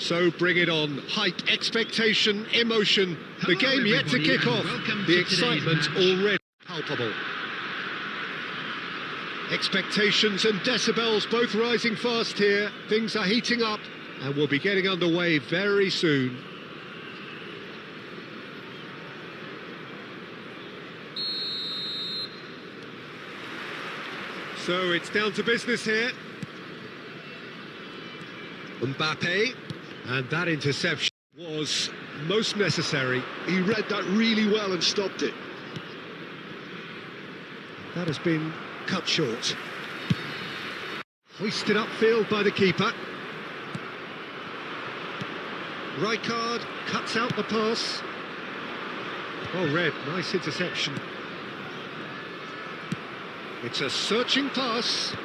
So bring it on. Hype, expectation, emotion. The game yet to kick off. The excitement already palpable. Expectations and decibels both rising fast here. Things are heating up and we'll be getting underway very soon. So it's down to business here. Mbappe. And that interception was most necessary. He read that really well and stopped it. That has been cut short. Hoisted upfield by the keeper. Rijkaard cuts out the pass. Oh, Red, nice interception. It's a searching pass.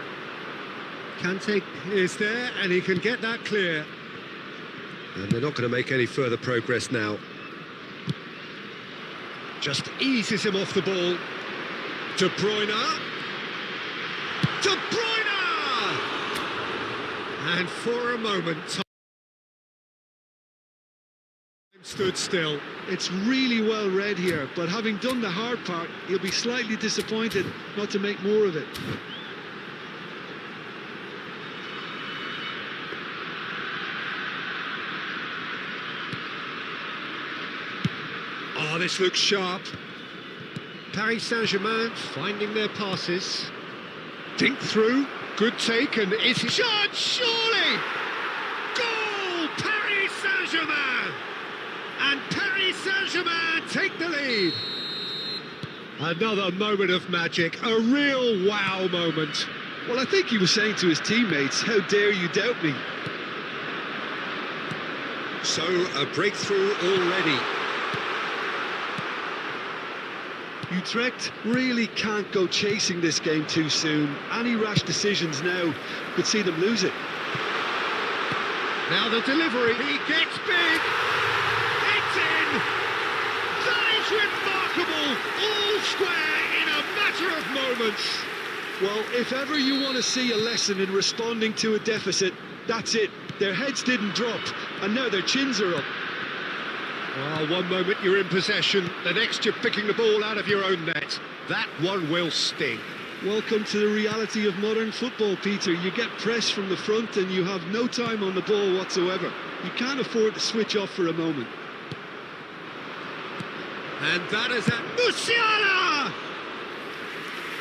Kante is there and he can get that clear. And they're not going to make any further progress now. Just eases him off the ball. De Bruyne. De Bruyne! And for a moment, time stood still. It's really well read here, but having done the hard part, he'll be slightly disappointed not to make more of it. Oh, this looks sharp. Paris Saint-Germain finding their passes. Think through, good take, and is it shot? Surely! Goal! Paris Saint-Germain! And Paris Saint-Germain take the lead. Another moment of magic, a real wow moment. Well, I think he was saying to his teammates, how dare you doubt me? So, a breakthrough already. Utrecht really can't go chasing this game too soon. Any rash decisions now could see them lose it. Now the delivery, he gets big! It's in! That is remarkable! All square in a matter of moments! Well, if ever you want to see a lesson in responding to a deficit, that's it. Their heads didn't drop, and now their chins are up. Oh, one moment you're in possession, the next you're picking the ball out of your own net. That one will sting. Welcome to the reality of modern football, Peter. You get pressed from the front and you have no time on the ball whatsoever. You can't afford to switch off for a moment. And that is at Musiala!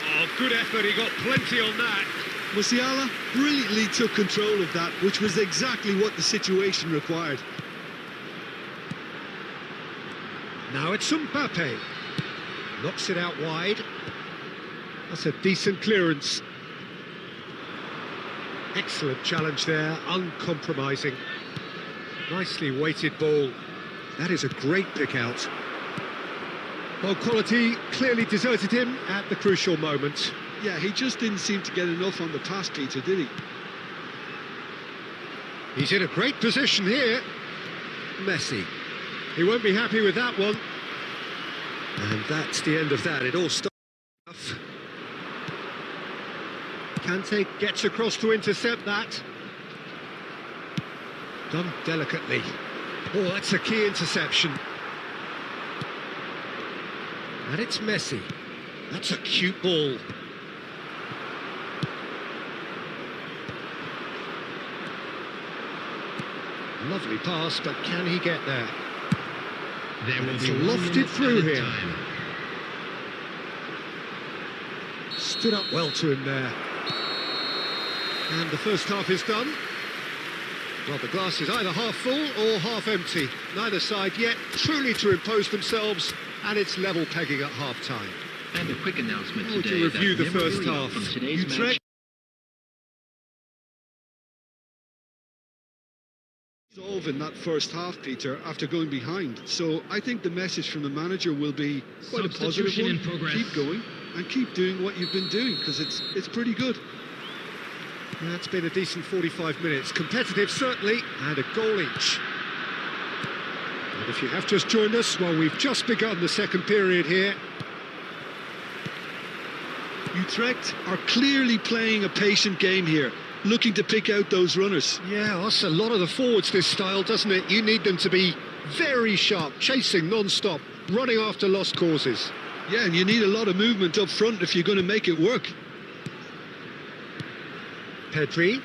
Oh, good effort, he got plenty on that. Musiala brilliantly took control of that, which was exactly what the situation required. Now it's Mbappe. Knocks it out wide. That's a decent clearance. Excellent challenge there, uncompromising. Nicely weighted ball. That is a great pick out. Well, quality clearly deserted him at the crucial moment. Yeah, he just didn't seem to get enough on the pass, Peter, did he? He's in a great position here. Messi. He won't be happy with that one. And that's the end of that. It all started off. Kante gets across to intercept that. Done delicately. Oh, that's a key interception. And it's Messi. That's a cute ball. Lovely pass, but can he get there? There will It's be lofted through here. time. Stood up well to him there. And the first half is done. Well, the glass is either half full or half empty. Neither side yet truly to impose themselves, and it's level pegging at half-time. And a quick announcement How would today you review that the first memorabilia half? from today's Utrecht match solve in that first half, Peter, after going behind. So I think the message from the manager will be quite a positive Substitution one. in progress. Keep going and keep doing what you've been doing, because it's pretty good. That's been a decent 45 minutes. Competitive, certainly, and a goal each. And if you have just joined us, well, we've just begun the second period here. Utrecht are clearly playing a patient game here, looking to pick out those runners. Yeah, that's a lot of the forwards, this style, doesn't it? You need them to be very sharp, chasing non-stop, running after lost causes. Yeah, and you need a lot of movement up front if you're going to make it work. Pedri.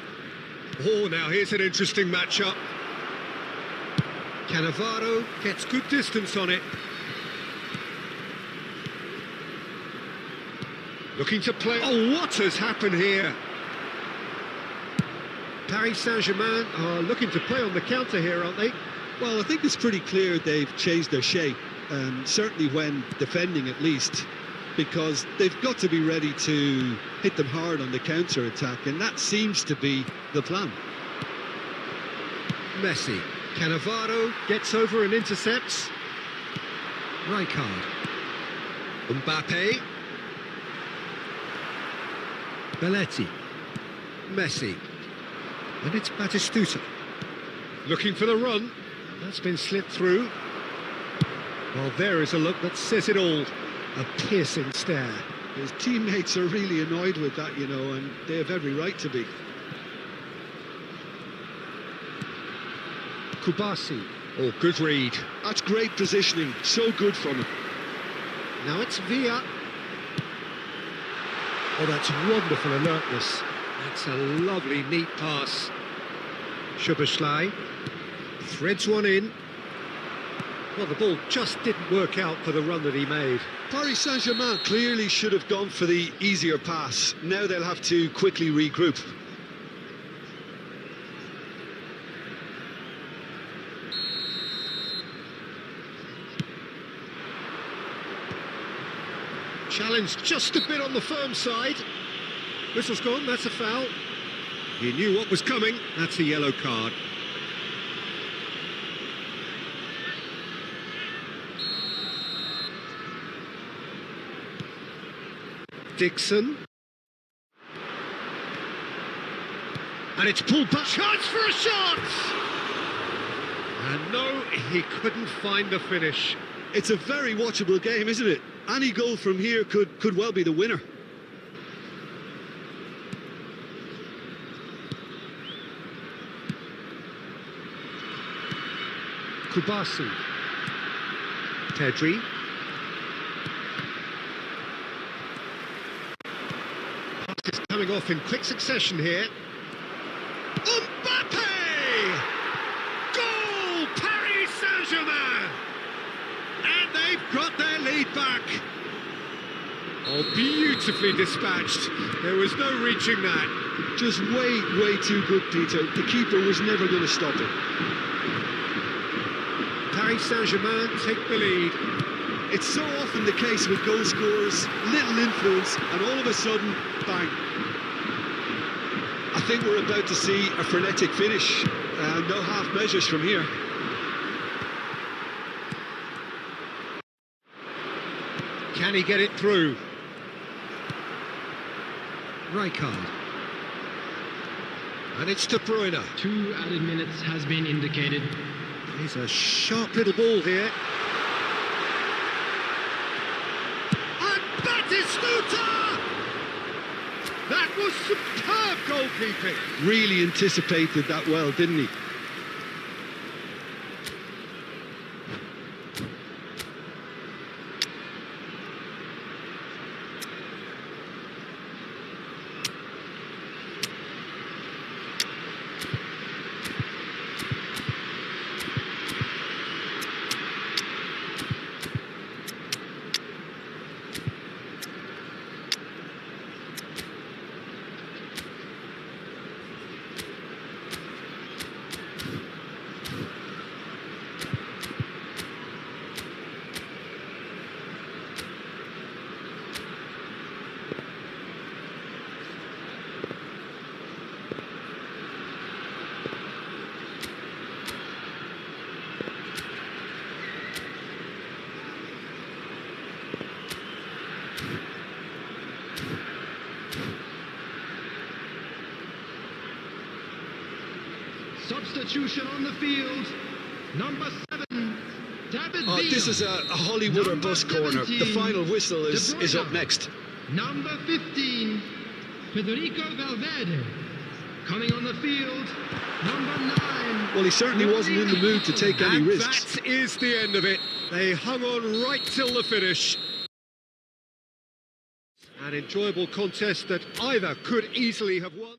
Oh, now here's an interesting matchup. Cannavaro gets good distance on it. Looking to play. Oh, what has happened here? Paris Saint-Germain are looking to play on the counter here, aren't they? Well, I think it's pretty clear they've changed their shape, certainly when defending at least, because they've got to be ready to hit them hard on the counter-attack, and that seems to be the plan. Messi. Cannavaro gets over and intercepts. Rijkaard. Mbappe. Belletti. Messi. And it's Batistuta. Looking for the run. That's been slipped through. Well, there is a look that says it all. A piercing stare. His teammates are really annoyed with that, you know, and they have every right to be. Kubasi. Oh, good read. That's great positioning, so good from him. Now it's Villa. Oh, that's wonderful alertness. That's a lovely, neat pass. Szoboszlai threads one in. Well, the ball just didn't work out for the run that he made. Paris Saint-Germain clearly should have gone for the easier pass. Now they'll have to quickly regroup. Challenged just a bit on the firm side. Whistle's gone, that's a foul. He knew what was coming, that's a yellow card. Dixon. And it's pulled back. Chance for a shot! And no, he couldn't find the finish. It's a very watchable game, isn't it? Any goal from here could well be the winner. Kubasi. Pedri. Pass is coming off in quick succession here. Mbappe! Goal! Paris Saint-Germain! And they've got their lead back. Oh, beautifully dispatched. There was no reaching that. Just way too good, Peter. The keeper was never going to stop it. Paris Saint-Germain take the lead. It's so often the case with goal scorers, little influence, and all of a sudden, bang. I think we're about to see a frenetic finish. No half measures from here. Can he get it through? Rijkaard. And it's De Bruyne. 2 added minutes has been indicated. He's a sharp little ball here. And Batistuta! That was superb goalkeeping. Really anticipated that well, didn't he? Substitution on the field. Number 7, David Villa. This is a Hollywood or bus corner. The final whistle is up next. Number 15, Federico Valverde. Coming on the field, number 9. Well, he certainly wasn't in the mood to take any And risks. that is the end of it. They hung on right till the finish. An enjoyable contest that either could easily have won.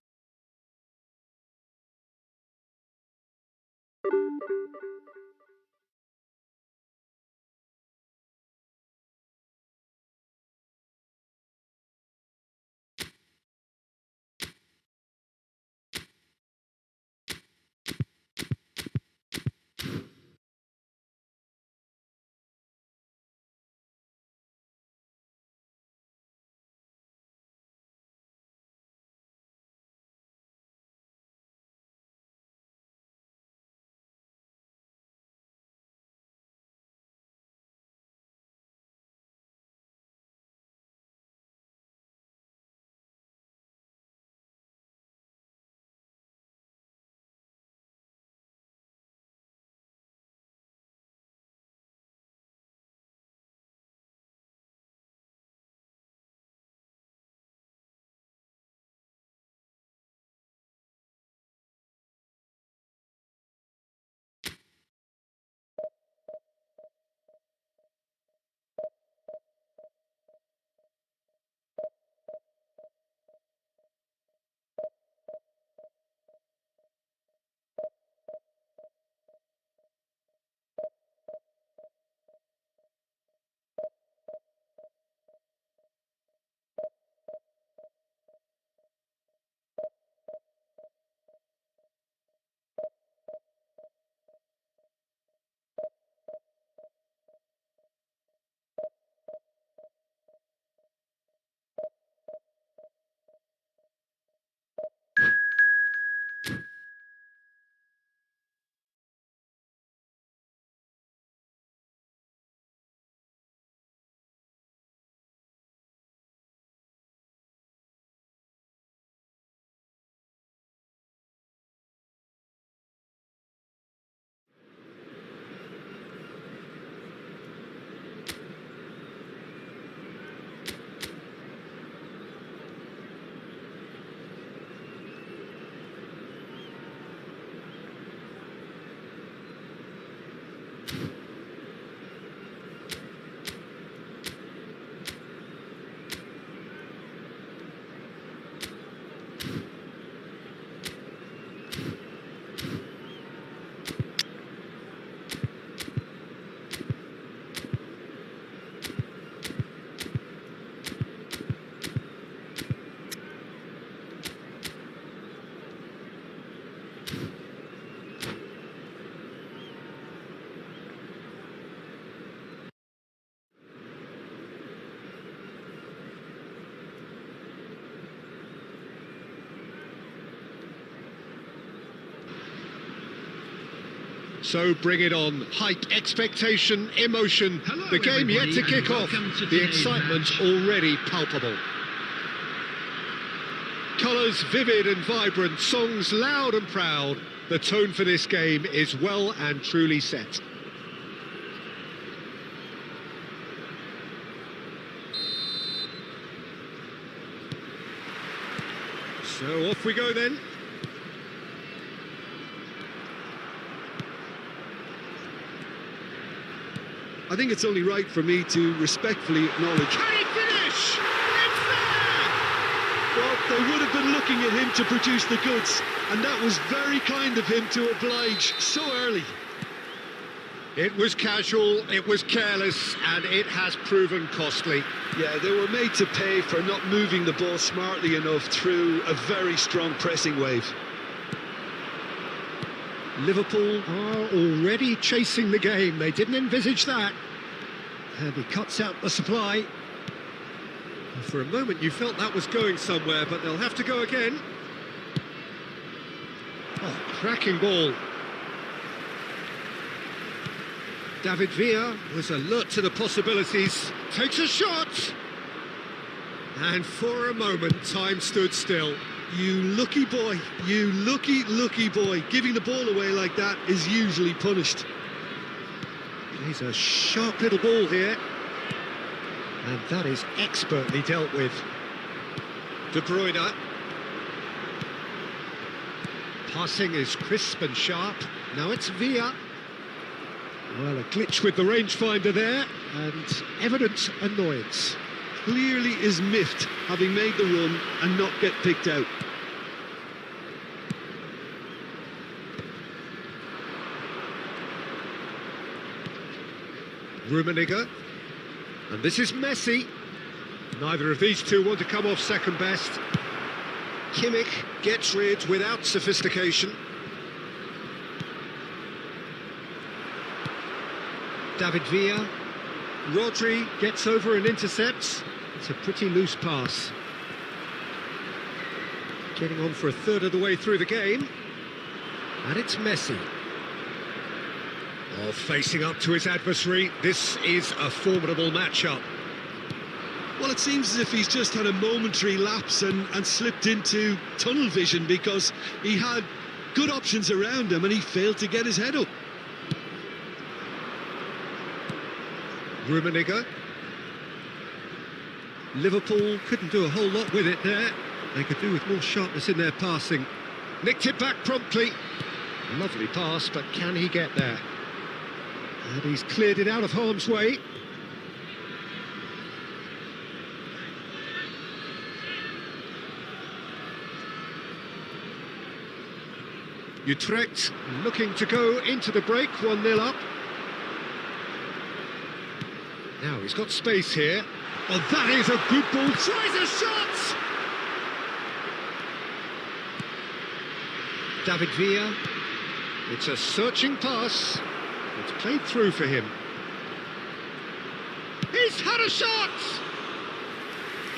So bring it on. Hype, expectation, emotion. Hello, The game yet to everybody, kick and off. welcome to The today's excitement match. already palpable. Colours vivid and vibrant, songs loud and proud. The tone for this game is well and truly set. So off we go then. I think it's only right for me to respectfully acknowledge. Can he finish? It's there! Well, they would have been looking at him to produce the goods, and that was very kind of him to oblige so early. It was casual, it was careless, and it has proven costly. Yeah, they were made to pay for not moving the ball smartly enough through a very strong pressing wave. Liverpool are already chasing the game. They didn't envisage that. And he cuts out the supply. For a moment you felt that was going somewhere, but they'll have to go again. Oh, cracking ball. David Villa was alert to the possibilities. Takes a shot. And for a moment, time stood still. You lucky boy, you lucky boy. Giving the ball away like that is usually punished. He's a sharp little ball here. And that is expertly dealt with. De Bruyne. Passing is crisp and sharp. Now it's Villa. Well, a glitch with the rangefinder there, and evident annoyance. Clearly is miffed, having made the run and not get picked out. Rummenigge. And this is Messi. Neither of these two want to come off second best. Kimmich gets rid without sophistication. David Villa. Rodri gets over and intercepts. It's a pretty loose pass. Getting on for a third of the way through the game. And it's Messi. Oh, facing up to his adversary. This is a formidable matchup. Well, it seems as if he's just had a momentary lapse and slipped into tunnel vision, because he had good options around him and he failed to get his head up. Rummenigge. Liverpool couldn't do a whole lot with it there. They could do with more sharpness in their passing. Nicked it back promptly. Lovely pass, but can he get there? And he's cleared it out of harm's way. Utrecht looking to go into the break, 1-0 up. Now he's got space here. Oh, that is a good ball. Tries a shot! David Villa. It's a searching pass. It's played through for him. He's had a shot!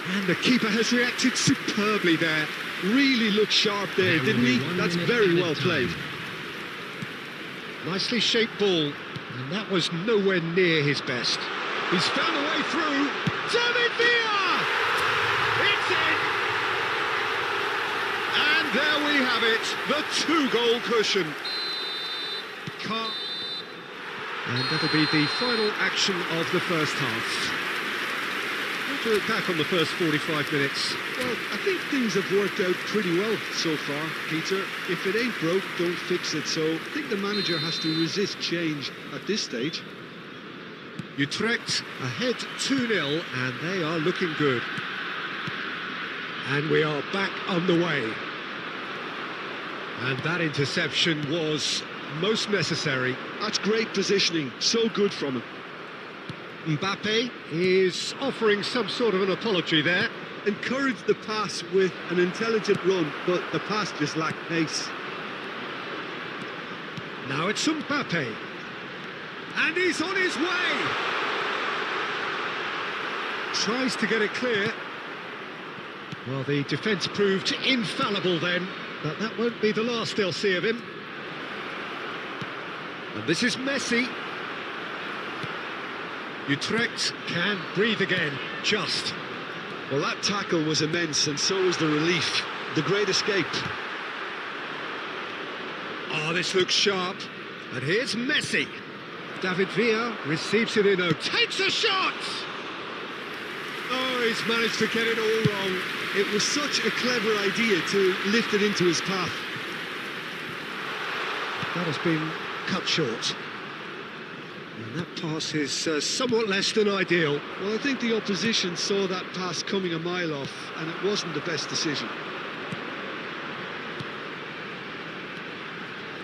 And the keeper has reacted superbly there. Really looked sharp there, didn't he? That's very well played. Nicely shaped ball. And that was nowhere near his best. He's found a way through. David Villa! It's in! And there we have it, the two-goal cushion. And that'll be the final action of the first half. What do you look back on the first 45 minutes? Well, I think things have worked out pretty well so far, Peter. If it ain't broke, don't fix it. So I think the manager has to resist change at this stage. Utrecht ahead 2-0, and they are looking good. And we are back on the way. And that interception was most necessary. That's great positioning, so good from him. Mbappe is offering some sort of an apology there. Encouraged the pass with an intelligent run, but the pass just lacked pace. Now it's Mbappe. And he's on his way! Tries to get it clear. Well, the defence proved infallible then, but that won't be the last they'll see of him. And this is Messi. Utrecht can breathe again, just. Well, that tackle was immense, and so was the relief. The great escape. Oh, this looks sharp. And here's Messi. David Villa receives it in, takes a shot! Oh, he's managed to get it all wrong. It was such a clever idea to lift it into his path. That has been cut short. And that pass is somewhat less than ideal. Well, I think the opposition saw that pass coming a mile off, and it wasn't the best decision.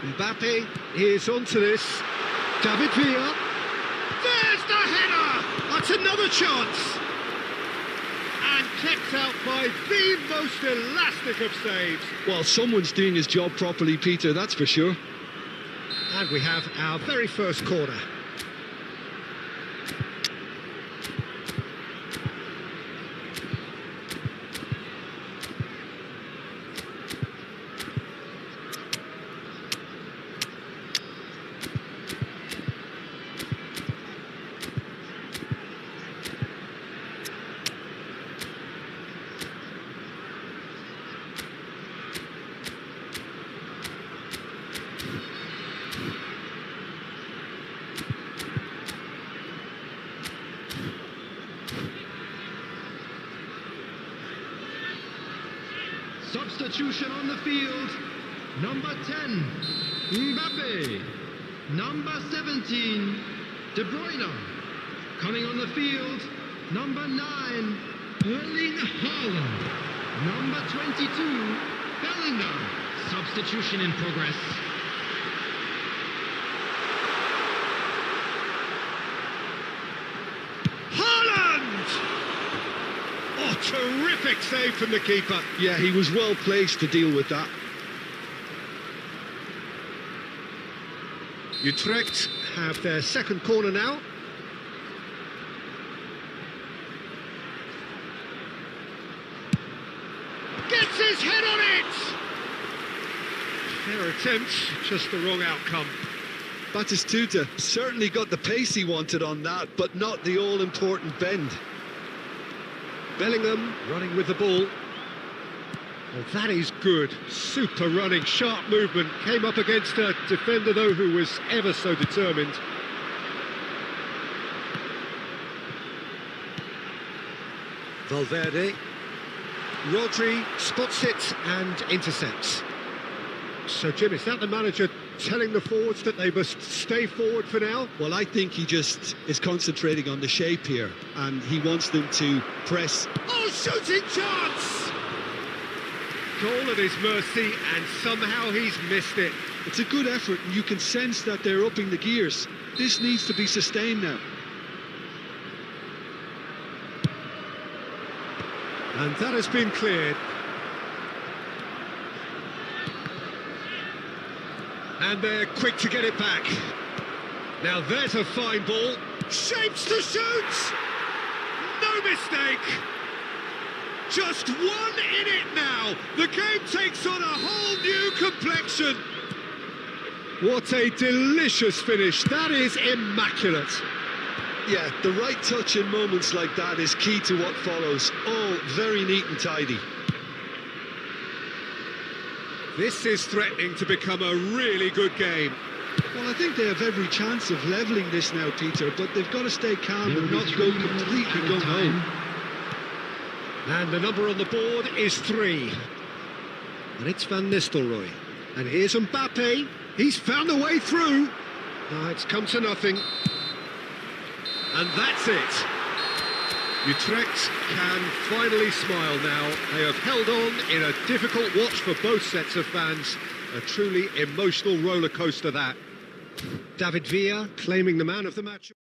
Mbappe is onto this. David Villa. There's the header! That's another chance! And kept out by the most elastic of saves. Well, someone's doing his job properly, Peter, that's for sure. And we have our very first corner. Substitution on the field. Number 10, Mbappe. Number 17, De Bruyne. Coming on the field, number 9, Erling Haaland. Number 22, Bellingham. Substitution in progress. Oh, terrific save from the keeper. Yeah, he was well placed to deal with that. Utrecht have their second corner now. Gets his head on it! Fair attempt, just the wrong outcome. Batistuta certainly got the pace he wanted on that, but not the all-important bend. Bellingham running with the ball. Well, that is good. Super running, sharp movement. Came up against a defender, though, who was ever so determined. Valverde. Rodri spots it and intercepts. So, Jim, is that the manager telling the forwards that they must stay forward for now? Well, I think he just is concentrating on the shape here, and he wants them to press. Oh, shooting chance! Goal at his mercy, and somehow he's missed it. It's a good effort, and you can sense that they're upping the gears. This needs to be sustained now. And that has been cleared. And they're quick to get it back. Now there's a fine ball. Shapes to shoot! No mistake! Just one in it now. The game takes on a whole new complexion. What a delicious finish. That is immaculate. Yeah, the right touch in moments like that is key to what follows. All very neat and tidy. This is threatening to become a really good game. Well, I think they have every chance of levelling this now, Peter, but they've got to stay calm and not go completely gung-ho. And the number on the board is 3. And it's Van Nistelrooy. And here's Mbappe. He's found a way through. It's come to nothing. And that's it. Utrecht can finally smile now. They have held on in a difficult watch for both sets of fans. A truly emotional roller coaster, that. David Villa claiming the man of the match.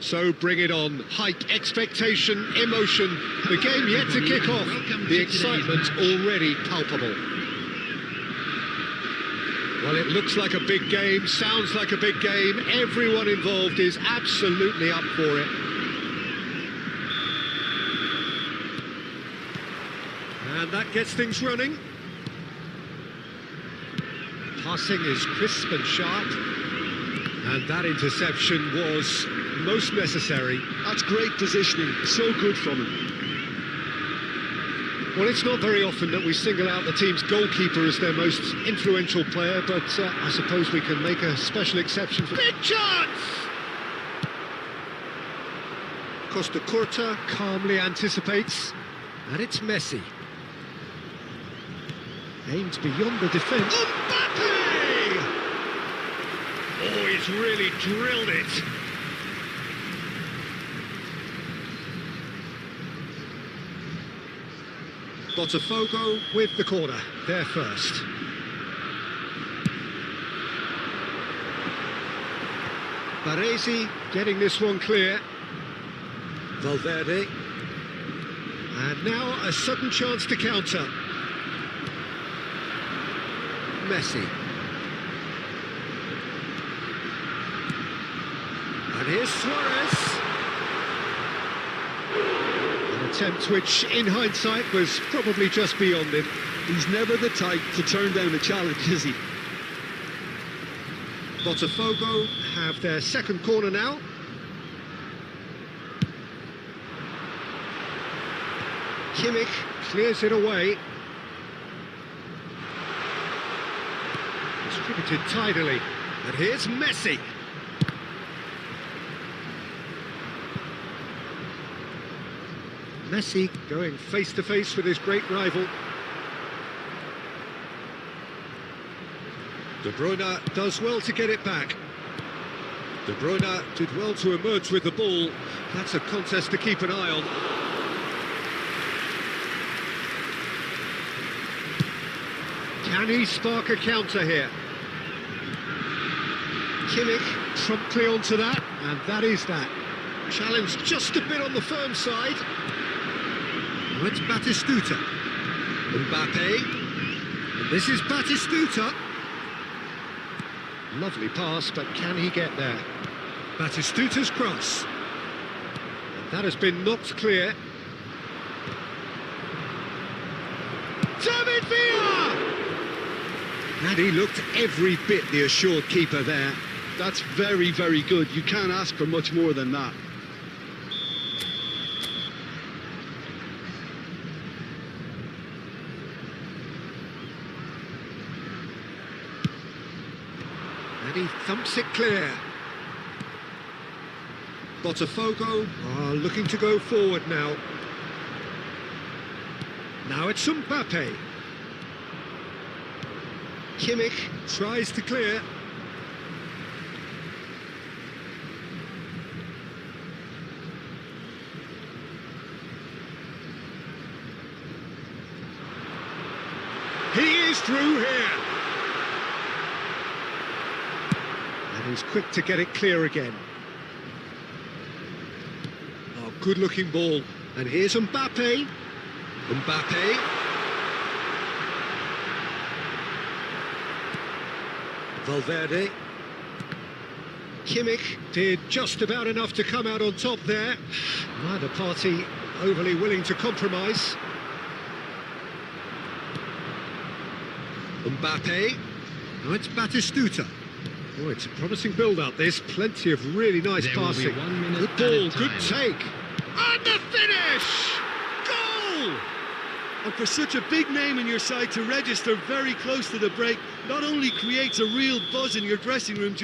So bring it on. Hike, expectation, emotion. The game yet to kick off. The excitement already palpable. Well, it looks like a big game, sounds like a big game. Everyone involved is absolutely up for it. And that gets things running. Passing is crisp and sharp. And that interception was most necessary. That's great positioning, so good from him. Well, it's not very often that we single out the team's goalkeeper as their most influential player, but I suppose we can make a special exception for... Big chance! Costa Curta calmly anticipates, and it's Messi. Aimed beyond the defence. Mbappe! Oh, he's really drilled it. Botafogo with the corner, there first. Baresi getting this one clear. Valverde. And now a sudden chance to counter. Messi. And here's Suarez. An attempt which, in hindsight, was probably just beyond him. He's never the type to turn down a challenge, is he? Botafogo have their second corner now. Kimmich clears it away. Distributed tidily. And here's Messi. Messi going face-to-face with his great rival. De Bruyne does well to get it back. De Bruyne did well to emerge with the ball. That's a contest to keep an eye on. Can he spark a counter here? Kimmich promptly onto that, and that is that. Challenge just a bit on the firm side. Oh, it's Batistuta. Mbappe. And this is Batistuta. Lovely pass, but can he get there? Batistuta's cross. And that has been knocked clear. David Villa! And he looked every bit the assured keeper there. That's very, very good. You can't ask for much more than that. And he thumps it clear. Botafogo are looking to go forward now. Now it's Mbappe. Kimmich tries to clear. He is through here. And he's quick to get it clear again. Oh, good-looking ball. And here's Mbappe. Mbappe. Valverde. Kimmich did just about enough to come out on top there. Neither party overly willing to compromise. Mbappe. Now it's Batistuta. Oh, it's a promising build-up, this. Plenty of really nice passing. Good ball, good take. And the finish! Goal! And for such a big name in your side to register very close to the break, not only creates a real buzz in your dressing room...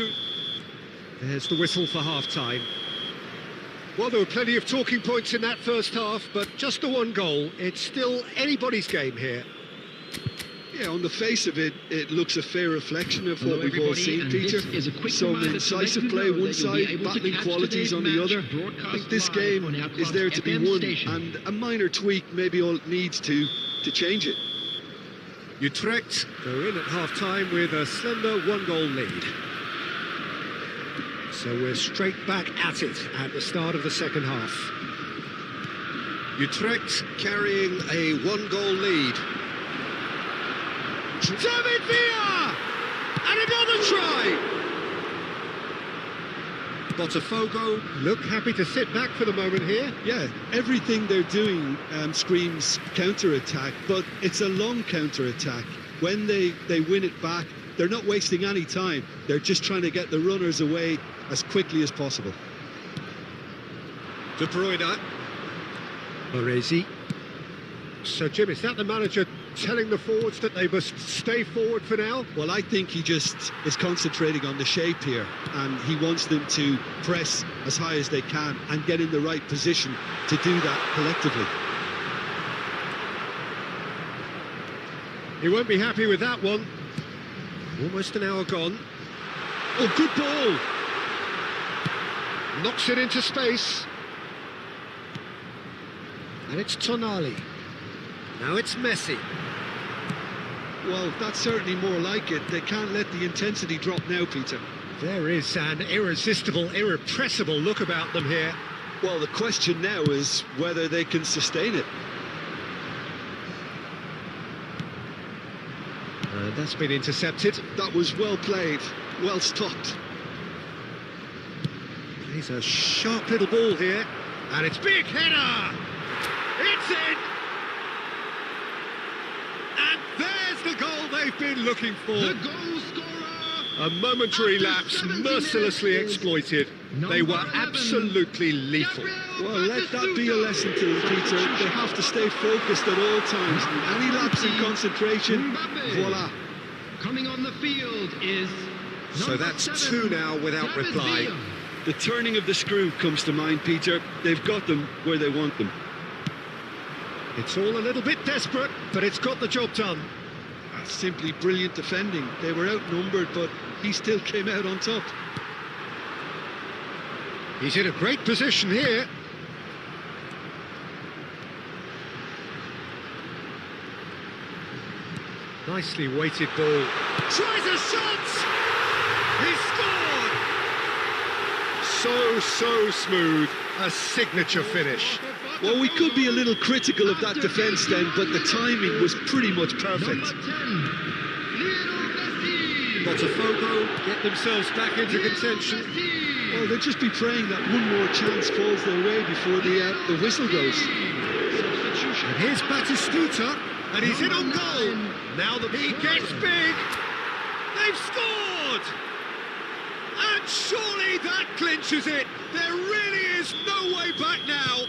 There's the whistle for half-time. Well, there were plenty of talking points in that first half, but just the one goal. It's still anybody's game here. Yeah, on the face of it, it looks a fair reflection of what we've all seen, Peter. Some incisive play one side, battling qualities on the other. I think this game is there to be won, and a minor tweak maybe all it needs to change it. Utrecht go in at half-time with a slender one-goal lead. So we're straight back at it at the start of the second half. Utrecht carrying a one-goal lead. David Villa! And another try! Botafogo look happy to sit back for the moment here. Yeah, everything they're doing screams counter-attack, but it's a long counter-attack. When they win it back, they're not wasting any time. They're just trying to get the runners away as quickly as possible. De Bruyne. Baresi. So, Jim, is that the manager telling the forwards that they must stay forward for now? Well, I think he just is concentrating on the shape here, and he wants them to press as high as they can and get in the right position to do that collectively. He won't be happy with that one. Almost an hour gone. Oh, good ball! Knocks it into space. And it's Tonali. Now it's Messi. Well, that's certainly more like it. They can't let the intensity drop now, Peter. There is an irresistible, irrepressible look about them here. Well, the question now is whether they can sustain it. And that's been intercepted. That was well played, well stopped. Plays a sharp little ball here. And it's big header! It's in! And there's the goal they've been looking for. The goal scorer. A momentary After lapse 70 mercilessly minutes, exploited. They were number 11, absolutely lethal. Gabriel Well, let that be a Batistuta. lesson to them, Peter. They have to stay focused at all times. Any lapse in concentration, Mbappe. voila. Coming on the field is So number that's 7, two now without David reply. Villa. The turning of the screw comes to mind, Peter. They've got them where they want them. It's all a little bit desperate, but it's got the job done. That's simply brilliant defending. They were outnumbered, but he still came out on top. He's in a great position here. Nicely weighted ball. Tries a shot! He scored! So smooth. A signature finish. Well, we could be a little critical of that defence then, but the timing was pretty much perfect. Number 10, Lionel Messi. Botafogo get themselves back into contention. Messi. Well, they'll just be praying that one more chance falls their way before the whistle goes. Substitution. And here's Batistuta, and he's in on goal. Now that he gets big, they've scored! And surely that clinches it. There really is no way back now.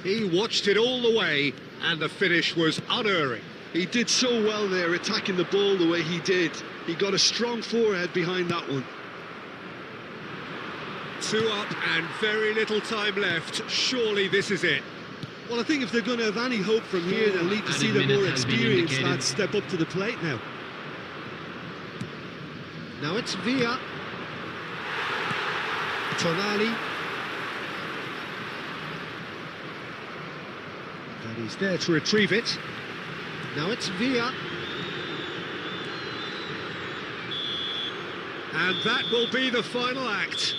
He watched it all the way, and the finish was unerring. He did so well there, attacking the ball the way he did. He got a strong forehead behind that one. 2 up and very little time left. Surely this is it. Well, I think if they're going to have any hope from here, they'll need to see the more experienced lads step up to the plate now. Now it's Villa. Tonali. And he's there to retrieve it. Now it's Villa. And that will be the final act.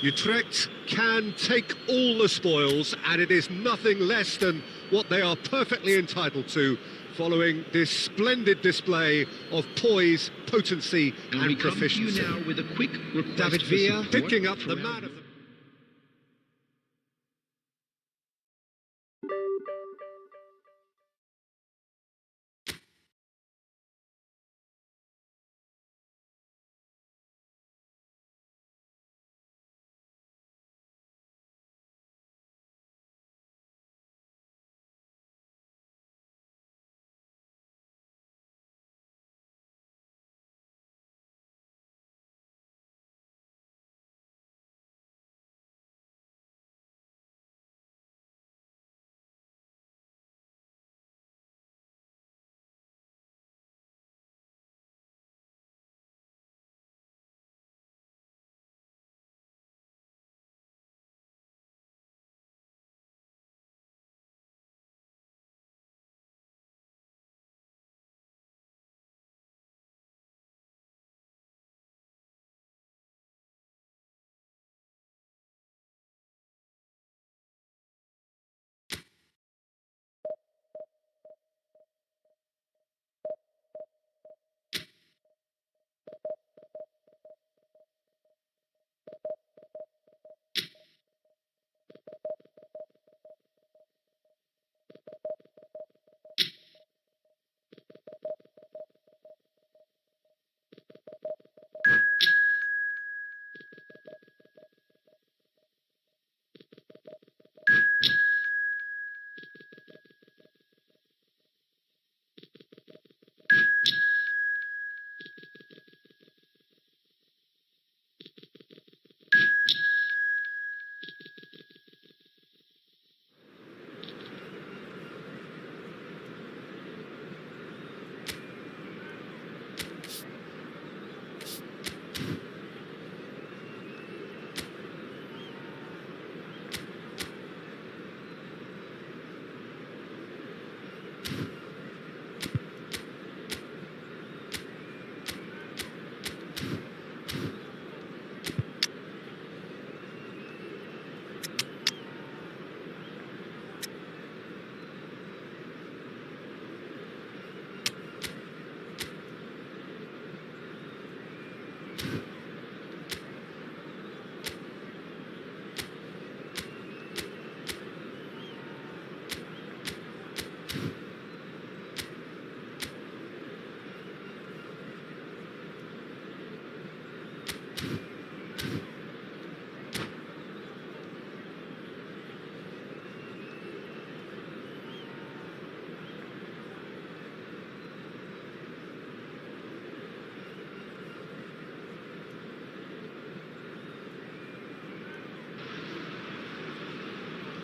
Utrecht can take all the spoils, and it is nothing less than what they are perfectly entitled to, following this splendid display of poise, potency and proficiency. Now with a quick request David for Villa support picking up the throughout man of the...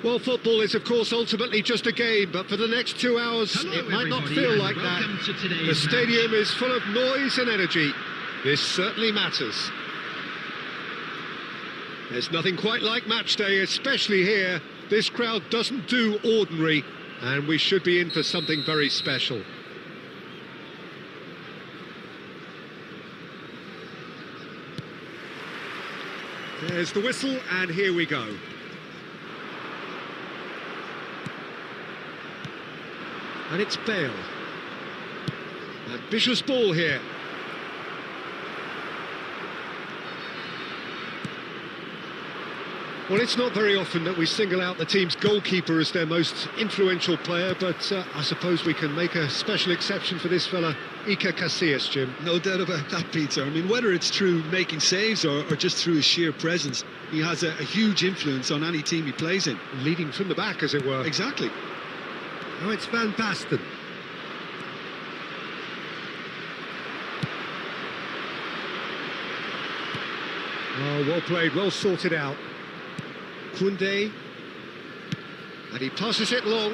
Well, football is, of course, ultimately just a game, but for the next 2 hours, Hello, it might not everybody, feel and like that. welcome to today's The stadium match. is full of noise and energy. This certainly matters. There's nothing quite like match day, especially here. This crowd doesn't do ordinary, and we should be in for something very special. There's the whistle, and here we go. And it's Bale. Ambitious ball here. Well, it's not very often that we single out the team's goalkeeper as their most influential player, but I suppose we can make a special exception for this fella, Iker Casillas, Jim. No doubt about that, Peter. I mean, whether it's through making saves or just through his sheer presence, he has a huge influence on any team he plays in. Leading from the back, as it were. Exactly. Oh, it's Van Basten. Oh, well played, well sorted out. Koundé. And he passes it long.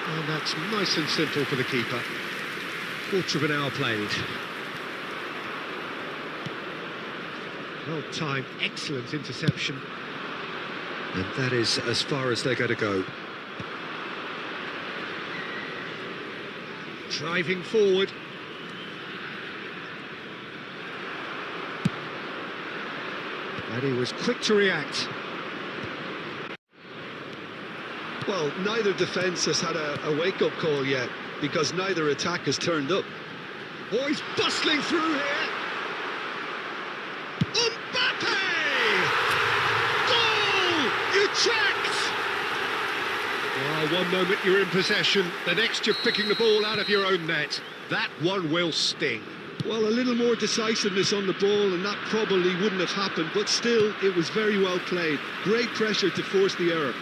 And that's nice and simple for the keeper. Quarter of an hour played. Well timed, excellent interception. And that is as far as they're going to go. Driving forward. And he was quick to react. Well, neither defence has had a wake-up call yet, because neither attack has turned up. Oh, he's bustling through here. Mbappe! Goal! Utrecht! Oh, one moment you're in possession, the next you're picking the ball out of your own net. That one will sting. Well, a little more decisiveness on the ball and that probably wouldn't have happened, but still, it was very well played. Great pressure to force the error.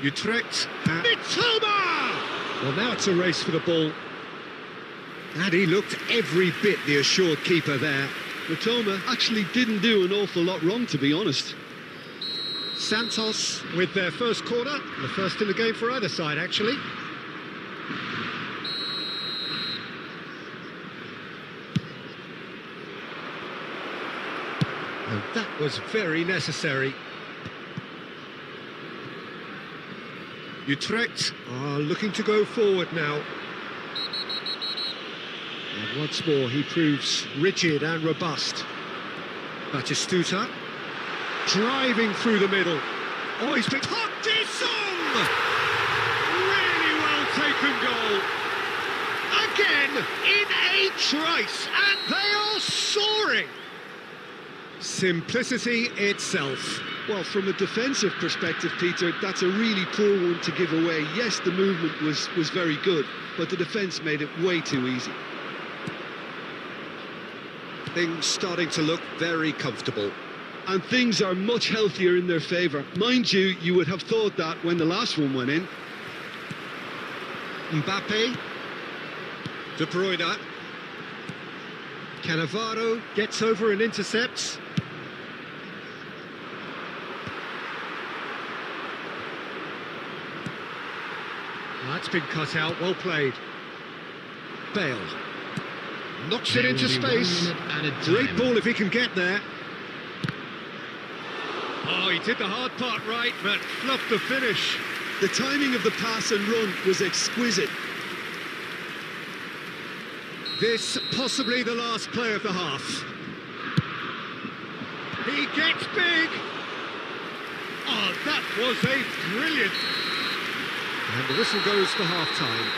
Utrecht. Mitoma! Well, now it's a race for the ball. And he looked every bit the assured keeper there. Mitoma actually didn't do an awful lot wrong, to be honest. Santos with their first corner, the first in the game for either side, actually. And that was very necessary. Utrecht are looking to go forward now. And once more he proves rigid and robust. Batistuta driving through the middle. Oh, he's been... Song! Really well taken goal. Again, in a trice, and they are soaring. Simplicity itself. Well, from a defensive perspective, Peter, that's a really poor one to give away. Yes, the movement was very good, but the defence made it way too easy. Things starting to look very comfortable. And things are much healthier in their favour. Mind you, you would have thought that when the last one went in. Mbappe. De Bruyne. Cannavaro gets over and intercepts. That's been cut out, well played. Bale. Knocks it into space. Great ball if he can get there. Oh, he did the hard part right, but fluffed the finish. The timing of the pass and run was exquisite. This possibly the last play of the half. He gets big. Oh, that was a brilliant. And the whistle goes for half-time.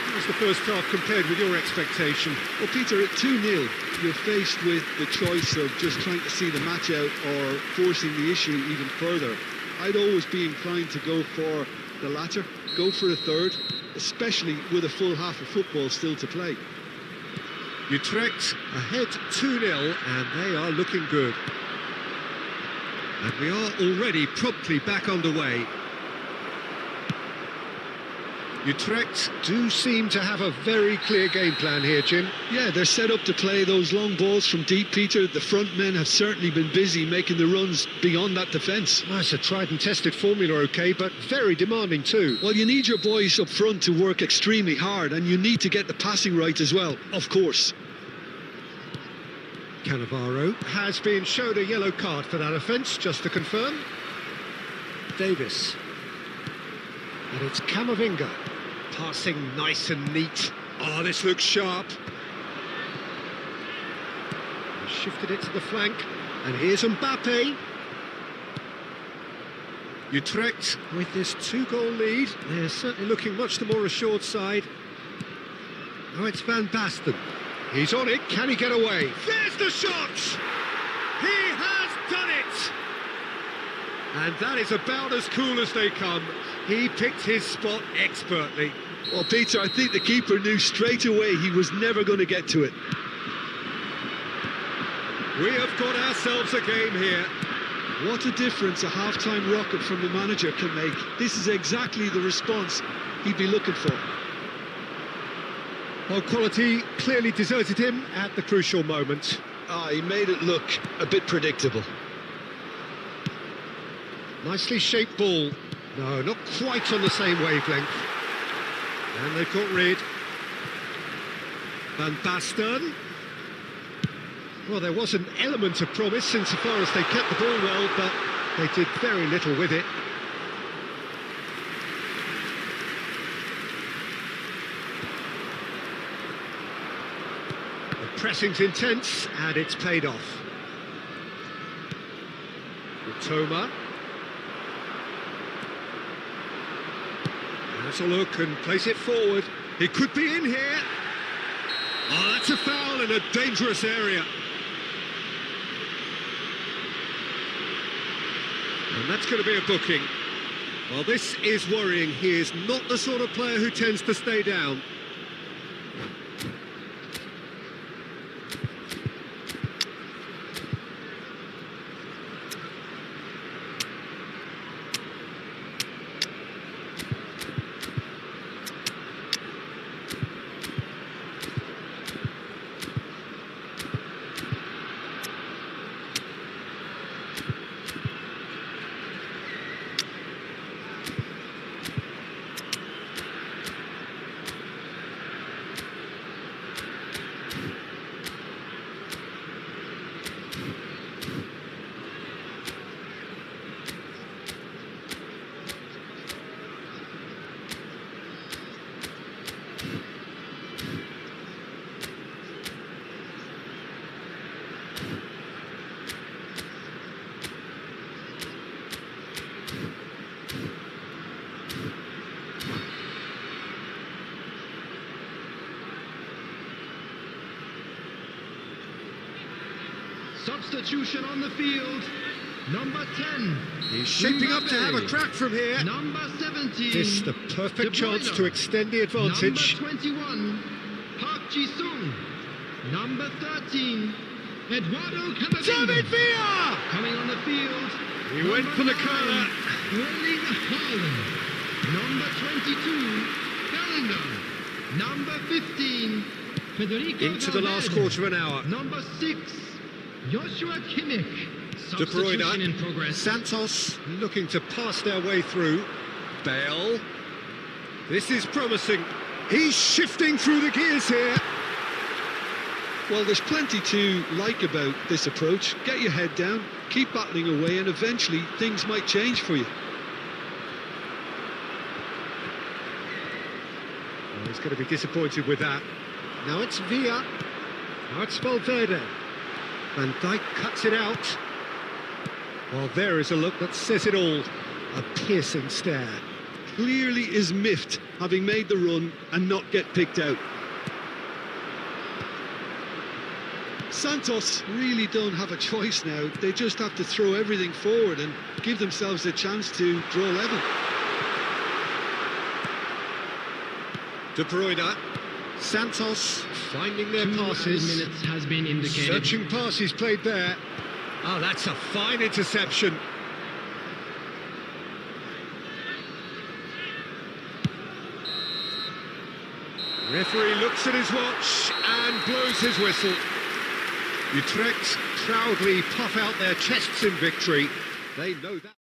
How was the first half compared with your expectation? Well, Peter, at 2-0, you're faced with the choice of just trying to see the match out or forcing the issue even further. I'd always be inclined to go for the latter, go for a third, especially with a full half of football still to play. Utrecht ahead 2-0, and they are looking good. And we are already promptly back underway. Utrecht do seem to have a very clear game plan here, Jim. Yeah, they're set up to play those long balls from deep, Peter. The front men have certainly been busy making the runs beyond that defence. Well, it's a tried and tested formula, OK, but very demanding too. Well, you need your boys up front to work extremely hard, and you need to get the passing right as well, of course. Cannavaro has been showed a yellow card for that offence, just to confirm. Davis. And it's Camavinga. Passing nice and neat. Oh, this looks sharp. He shifted it to the flank. And here's Mbappe. Utrecht with this 2-goal lead. They're certainly looking much the more assured side. Oh, it's Van Basten. He's on it. Can he get away? There's the shot! He has done it! And that is about as cool as they come. He picked his spot expertly. Well, Peter, I think the keeper knew straight away he was never going to get to it. We have got ourselves a game here. What a difference a half-time rocket from the manager can make. This is exactly the response he'd be looking for. Well, quality clearly deserted him at the crucial moment. He made it look a bit predictable. Nicely shaped ball. No, not quite on the same wavelength. And they've got rid. Van Basten. Well, there was an element of promise insofar as they kept the ball well, but they did very little with it. The pressing's intense, and it's paid off. Toma. Has a look and plays it forward. He could be in here. Oh, that's a foul in a dangerous area. And that's going to be a booking. Well, this is worrying. He is not the sort of player who tends to stay down. Substitution on the field. Number 10. He's shaping up to have a crack from here. Number 17. This the perfect chance to extend the advantage. Number 21. Park Ji-sung. Number 13. Eduardo Camavinga. David Villa! Coming on the field. He went for the corner. Erling Haaland. Number 22. Bellingham. Number 15. Federico Into the last Valverde. quarter of an hour. Number 6. Joshua Kimmich. De Bruyne. Substitution in progress. Santos looking to pass their way through. Bale. This is promising. He's shifting through the gears here. Well, there's plenty to like about this approach. Get your head down, keep battling away, and eventually things might change for you. Oh, he's going to be disappointed with that. Now it's Villa. Now it's Valverde. Van Dijk cuts it out. Well, there is a look that says it all. A piercing stare. Clearly is miffed, having made the run and not get picked out. Santos really don't have a choice now. They just have to throw everything forward and give themselves a chance to draw level. De Bruyne. Santos finding their 2 passes. minutes has been indicated. Searching passes played there. Oh, that's a fine interception. Referee looks at his watch and blows his whistle. Utrecht proudly puff out their chests in victory. They know that.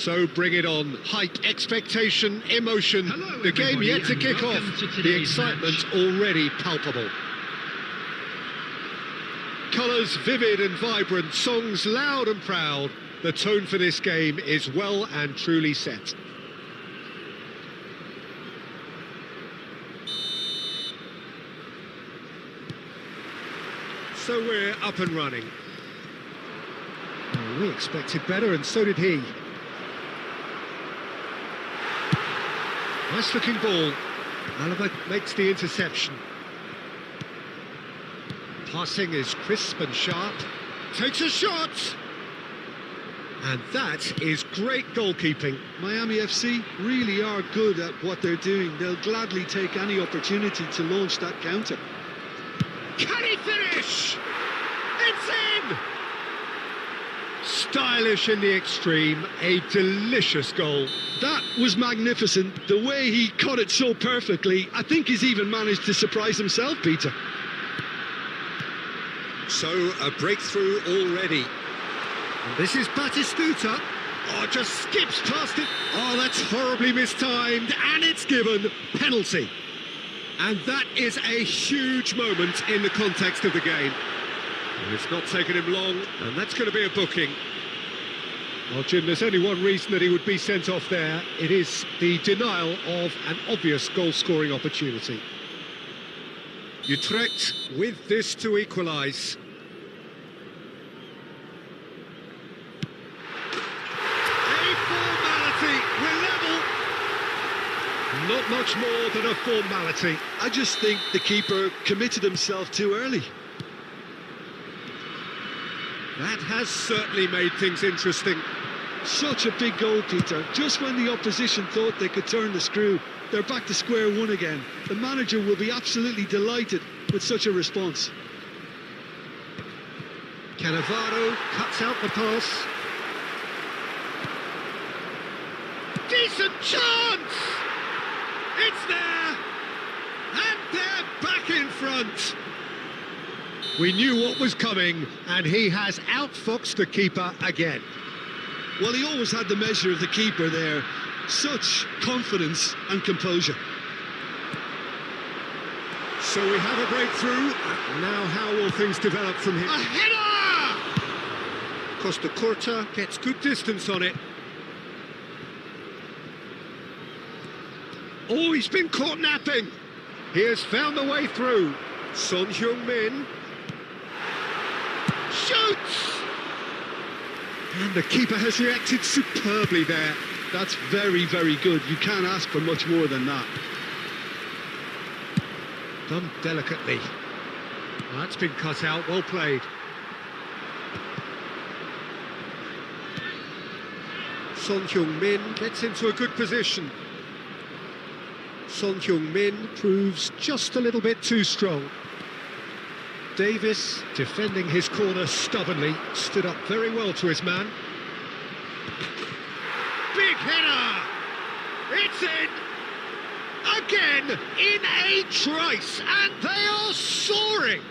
So bring it on. Hype, expectation, emotion. Hello, the game everybody, yet to and kick off. welcome to The today's excitement match. already palpable. Colours vivid and vibrant, songs loud and proud. The tone for this game is well and truly set. So we're up and running. Oh, we expected better, and so did he. Nice looking ball. Alaba makes the interception. Passing is crisp and sharp. Takes a shot! And that is great goalkeeping. Miami FC really are good at what they're doing. They'll gladly take any opportunity to launch that counter. Can he finish? It's in! Stylish in the extreme, a delicious goal. That was magnificent. The way he cut it so perfectly, I think he's even managed to surprise himself, Peter. So, a breakthrough already. And this is Batistuta. Oh, just skips past it. Oh, that's horribly mistimed, and it's given penalty. And that is a huge moment in the context of the game. And it's not taken him long, and that's going to be a booking. Well, Jim, there's only one reason that he would be sent off there. It is the denial of an obvious goal-scoring opportunity. Utrecht with this to equalise. A formality, we're level. Not much more than a formality. I just think the keeper committed himself too early. That has certainly made things interesting. Such a big goal, Peter. Just when the opposition thought they could turn the screw, they're back to square one again. The manager will be absolutely delighted with such a response. Cannavaro cuts out the pass. Decent chance! It's there! And they're back in front! We knew what was coming, and he has outfoxed the keeper again. Well, he always had the measure of the keeper there. Such confidence and composure. So we have a breakthrough. Now how will things develop from here? A header! Costa Curta gets good distance on it. Oh, he's been caught napping. He has found the way through. Son Heung-min shoots! And the keeper has reacted superbly there. That's very, very good. You can't ask for much more than that. Done delicately. Well, that's been cut out, well played. Son Heung-min gets into a good position. Son Heung-min proves just a little bit too strong. Davis, defending his corner stubbornly, stood up very well to his man. Big header! It's in! Again, in a trice, and they are soaring!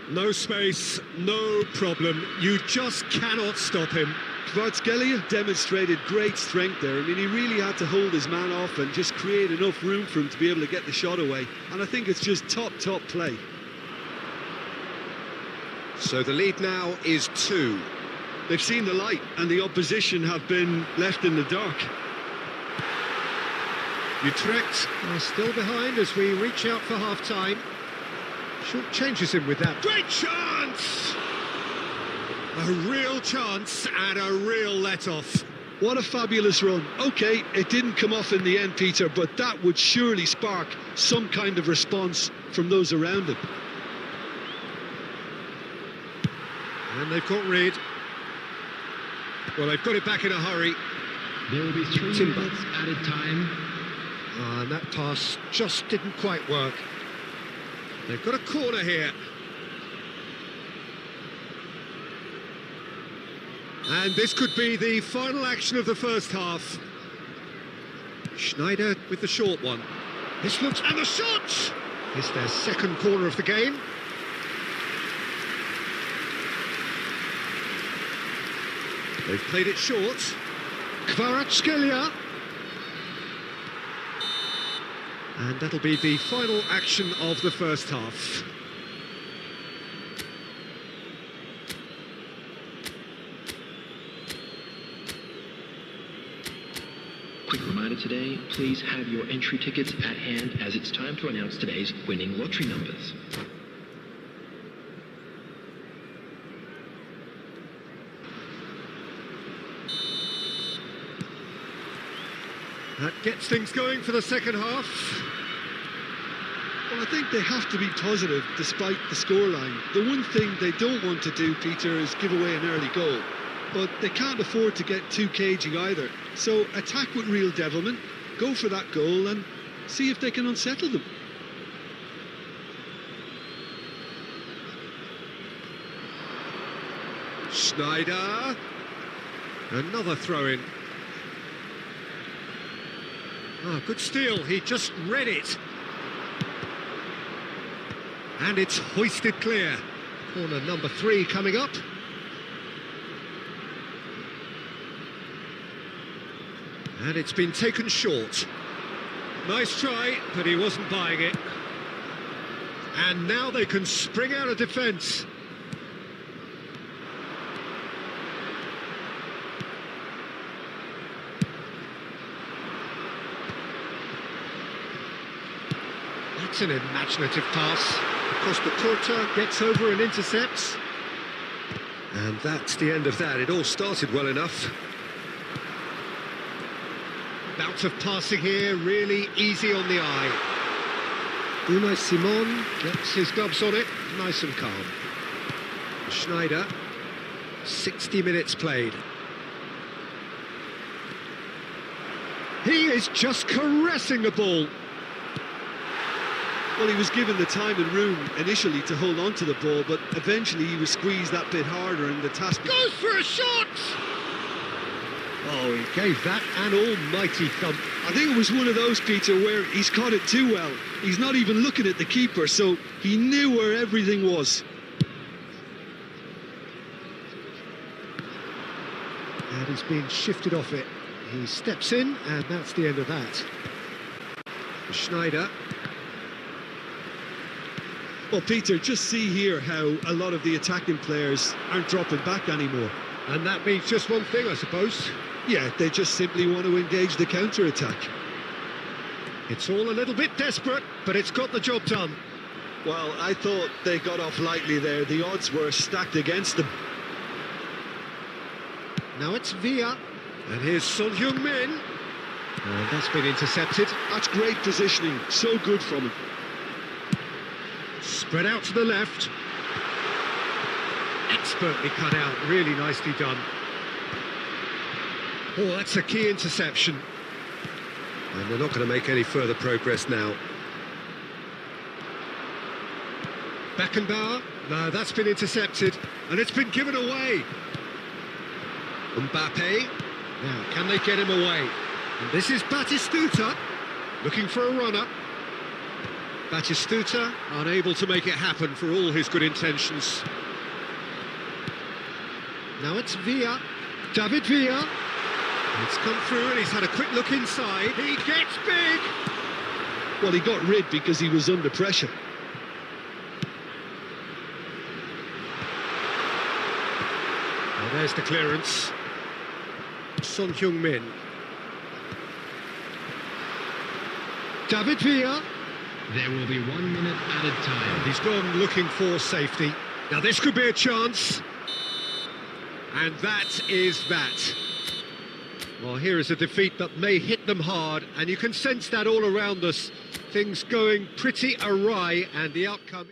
No space, no problem, you just cannot stop him. Kvaratskhelia demonstrated great strength there. I mean, he really had to hold his man off and just create enough room for him to be able to get the shot away. And I think it's just top play. So the lead now is 2. They've seen the light, and the opposition have been left in the dark. Utrecht are still behind as we reach out for half-time. Short changes him with that. Great chance! A real chance and a real let-off. What a fabulous run. OK, it didn't come off in the end, Peter, but that would surely spark some kind of response from those around him. And they've got rid. Well, they've got it back in a hurry. There will be 3 minutes added time. And that pass just didn't quite work. They've got a corner here. And this could be the final action of the first half. Schneider with the short one. This looks... and the shot! It's their second corner of the game. They've played it short. Kvaratskhelia. And that'll be the final action of the first half. Quick reminder today, please have your entry tickets at hand as it's time to announce today's winning lottery numbers. That gets things going for the second half. Well, I think they have to be positive despite the scoreline. The one thing they don't want to do, Peter, is give away an early goal. But they can't afford to get too cagey either. So attack with real devilment, go for that goal and see if they can unsettle them. Schneider. Another throw-in. Oh, good steal, he just read it. And it's hoisted clear. Corner number 3 coming up. And it's been taken short. Nice try, but he wasn't buying it. And now they can spring out of defence. That's an imaginative pass. Costa Curta gets over and intercepts. And that's the end of that. It all started well enough. Bout of passing here, really easy on the eye. Unai Simon gets his gloves on it, nice and calm. Schneider, 60 minutes played. He is just caressing the ball. Well, he was given the time and room initially to hold on to the ball, but eventually he was squeezed that bit harder and the task... Goes for a shot! Oh, he gave that an almighty thump. I think it was one of those, Peter, where he's caught it too well. He's not even looking at the keeper, so he knew where everything was. And he's been shifted off it. He steps in, and that's the end of that. Schneider. Well, Peter, just see here how a lot of the attacking players aren't dropping back anymore. And that means just one thing, I suppose. Yeah, they just simply want to engage the counter-attack. It's all a little bit desperate, but it's got the job done. Well, I thought they got off lightly there. The odds were stacked against them. Now it's Villa. And here's Son Heung-min. And that's been intercepted. That's great positioning. So good from him. Spread out to the left. Expertly cut out, really nicely done. Oh, that's a key interception. And they're not going to make any further progress now. Beckenbauer. No, that's been intercepted. And it's been given away. Mbappe. Now, can they get him away? And this is Batistuta, looking for a runner. Batistuta unable to make it happen for all his good intentions. Now it's Villa, David Villa. It's come through and he's had a quick look inside. He gets big! Well, he got rid because he was under pressure. Well, there's the clearance. Son Heung-min. David Villa. There will be 1 minute added time. He's gone looking for safety. Now this could be a chance. And that is that. Well, here is a defeat that may hit them hard, and you can sense that all around us. Things going pretty awry, and the outcome...